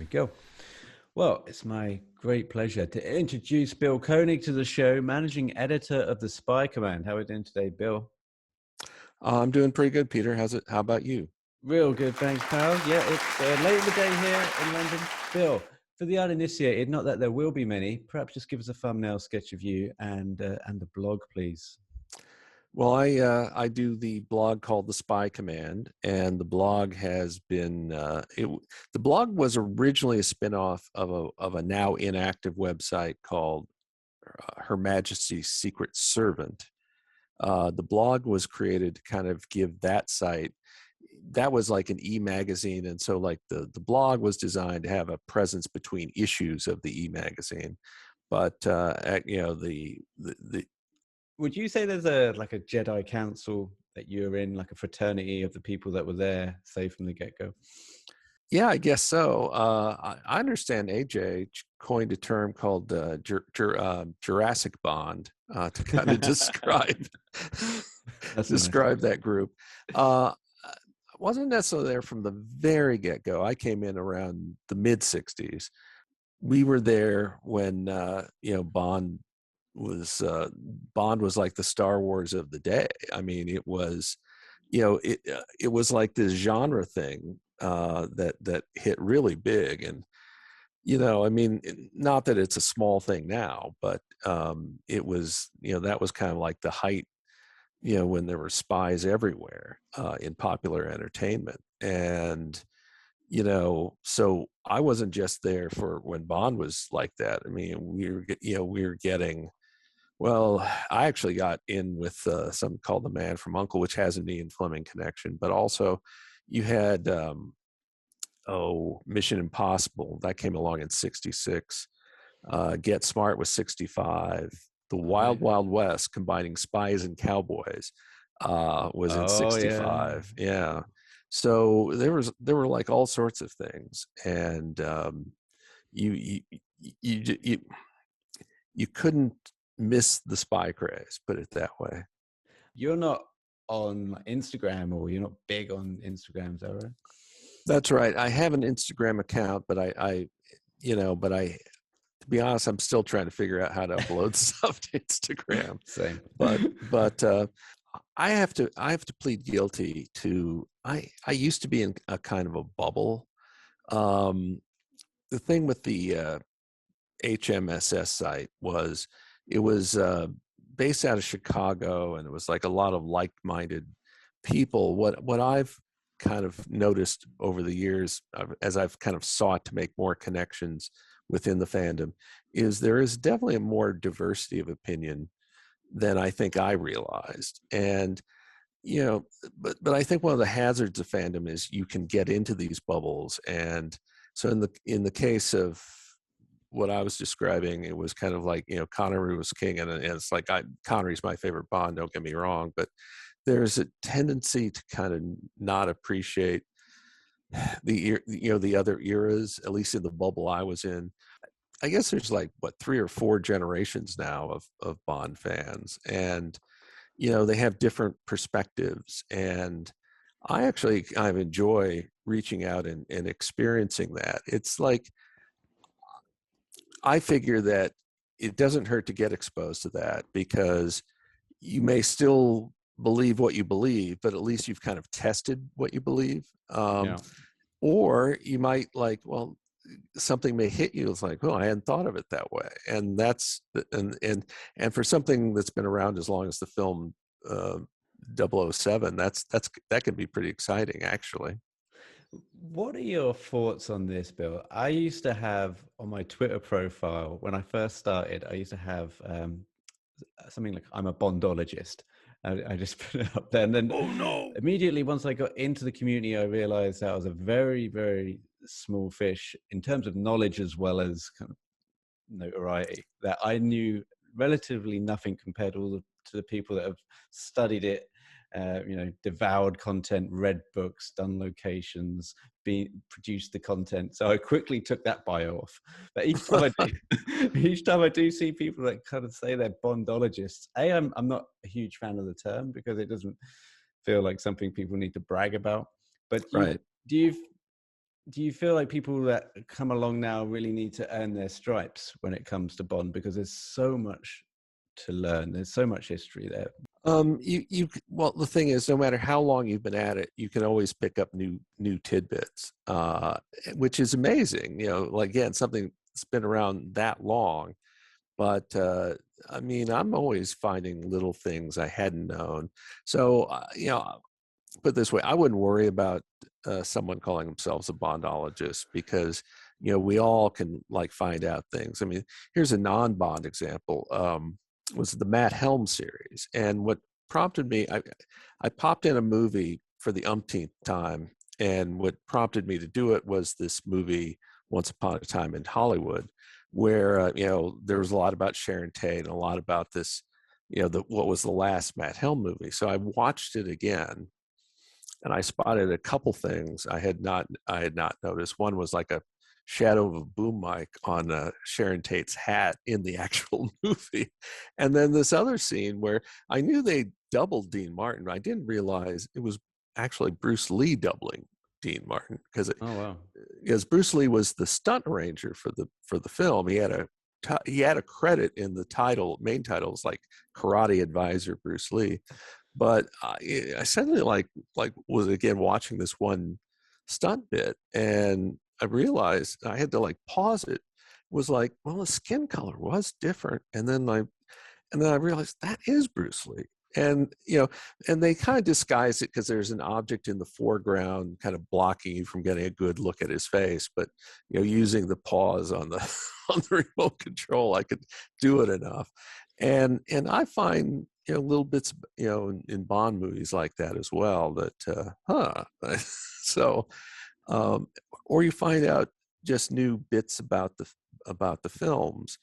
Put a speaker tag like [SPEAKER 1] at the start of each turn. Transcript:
[SPEAKER 1] go. Well, it's my great pleasure to introduce Bill Koenig to the show, managing editor of the Spy Command. How are we doing today, Bill?
[SPEAKER 2] I'm doing pretty good, Peter. How about you?
[SPEAKER 1] Real good, thanks, pal. Yeah, it's late in the day here in London. Bill, for the uninitiated, not that there will be many, perhaps just give us a thumbnail sketch of you and the blog, please.
[SPEAKER 2] Well, I do the blog called the Spy Command, and the blog has been the blog was originally a spinoff of a now inactive website called Her Majesty's Secret Servant. The blog was created to kind of give that site, that was like an e-magazine, and so like the blog was designed to have a presence between issues of the e-magazine, but the
[SPEAKER 1] Would you say there's a Jedi Council that you're in, like a fraternity of the people that were there, say from the get-go?
[SPEAKER 2] Yeah, I guess so. I understand AJ coined a term called Jurassic Bond to kind of describe describe that group. I wasn't necessarily there from the very get-go. I came in around the mid-'60s. We were there when Bond was like the Star Wars of the day. I mean, it was it was like this genre thing that hit really big. And I mean, not that it's a small thing now, but it was, that was kind of like the height, when there were spies everywhere in popular entertainment. And so I wasn't just there for when Bond was like that. I mean, we were getting, well, I actually got in with something called The Man from U.N.C.L.E., which has an Ian Fleming connection, but also you had, Mission Impossible, that came along in 66. Get Smart was 65. The Wild Wild West, combining spies and cowboys, was in 65. Yeah. So there were like all sorts of things, and you couldn't miss the spy craze, put it that way.
[SPEAKER 1] You're not on Instagram, or you're not big on Instagram, is that right?
[SPEAKER 2] That's right. I have an Instagram account, but I to be honest, I'm still trying to figure out how to upload stuff to Instagram.
[SPEAKER 1] Same.
[SPEAKER 2] But I have to plead guilty to, I used to be in a kind of a bubble. The thing with the HMSS site was, it was based out of Chicago, and it was like a lot of like-minded people. What I've kind of noticed over the years, as I've kind of sought to make more connections within the fandom, is there is definitely a more diversity of opinion than I think I realized. And but I think one of the hazards of fandom is you can get into these bubbles. And so in the case of what I was describing, it was kind of like, Connery was king, and it's like, Connery's my favorite Bond, don't get me wrong, but there's a tendency to kind of not appreciate the other eras, at least in the bubble I was in. I guess there's like 3 or 4 generations now of Bond fans, and they have different perspectives, and I actually kind of enjoy reaching out and experiencing that. It's like, I figure that it doesn't hurt to get exposed to that, because you may still believe what you believe, but at least you've kind of tested what you believe. Or you might something may hit you. It's like, oh, I hadn't thought of it that way. And that's, and for something that's been around as long as the film 007, that can be pretty exciting, actually.
[SPEAKER 1] What are your thoughts on this, Bill? I used to have on my Twitter profile, when I first started, I used to have something like, I'm a Bondologist. I just put it up there. And then immediately, once I got into the community, I realized that I was a very, very small fish in terms of knowledge as well as kind of notoriety, that I knew relatively nothing compared to the people that have studied it, devoured content, read books, done locations, produced the content. So I quickly took that bio off. But each time I do see people that kind of say they're Bondologists, I'm not a huge fan of the term, because it doesn't feel like something people need to brag about. But
[SPEAKER 2] right.
[SPEAKER 1] do you do you feel like people that come along now really need to earn their stripes when it comes to Bond, because there's so much to learn, there's so much history there?
[SPEAKER 2] Well, the thing is, no matter how long you've been at it, you can always pick up new tidbits, which is amazing. You know, like, again, something that's been around that long. But I mean, I'm always finding little things I hadn't known. So you know, put it this way, I wouldn't worry about someone calling themselves a Bondologist, because you know, we all can like find out things. I mean, here's a non-Bond example. Was the Matt Helm series, and what prompted me, I popped in a movie for the umpteenth time, and what prompted me to do it was this movie Once Upon a Time in Hollywood, where you know, there was a lot about Sharon Tate and a lot about this, you know, what was the last Matt Helm movie. So I watched it again, and I spotted a couple things I had not noticed. One was like a shadow of a boom mic on Sharon Tate's hat in the actual movie, and then this other scene where I knew they doubled Dean Martin, but I didn't realize it was actually Bruce Lee doubling Dean Martin,
[SPEAKER 1] Oh wow.
[SPEAKER 2] because Bruce Lee was the stunt arranger for the film. He had a credit in the title, main titles, like Karate Advisor Bruce Lee. But I suddenly like was again watching this one stunt bit, and I realized I had to like pause it. It was like, well, the skin color was different, and then I realized that is Bruce Lee. And you know, and they kind of disguise it because there's an object in the foreground kind of blocking you from getting a good look at his face. But you know, using the pause on the on the remote control, I could do it enough. And I find, you know, little bits, you know, in Bond movies like that as well. That so um, or you find out just new bits about the films.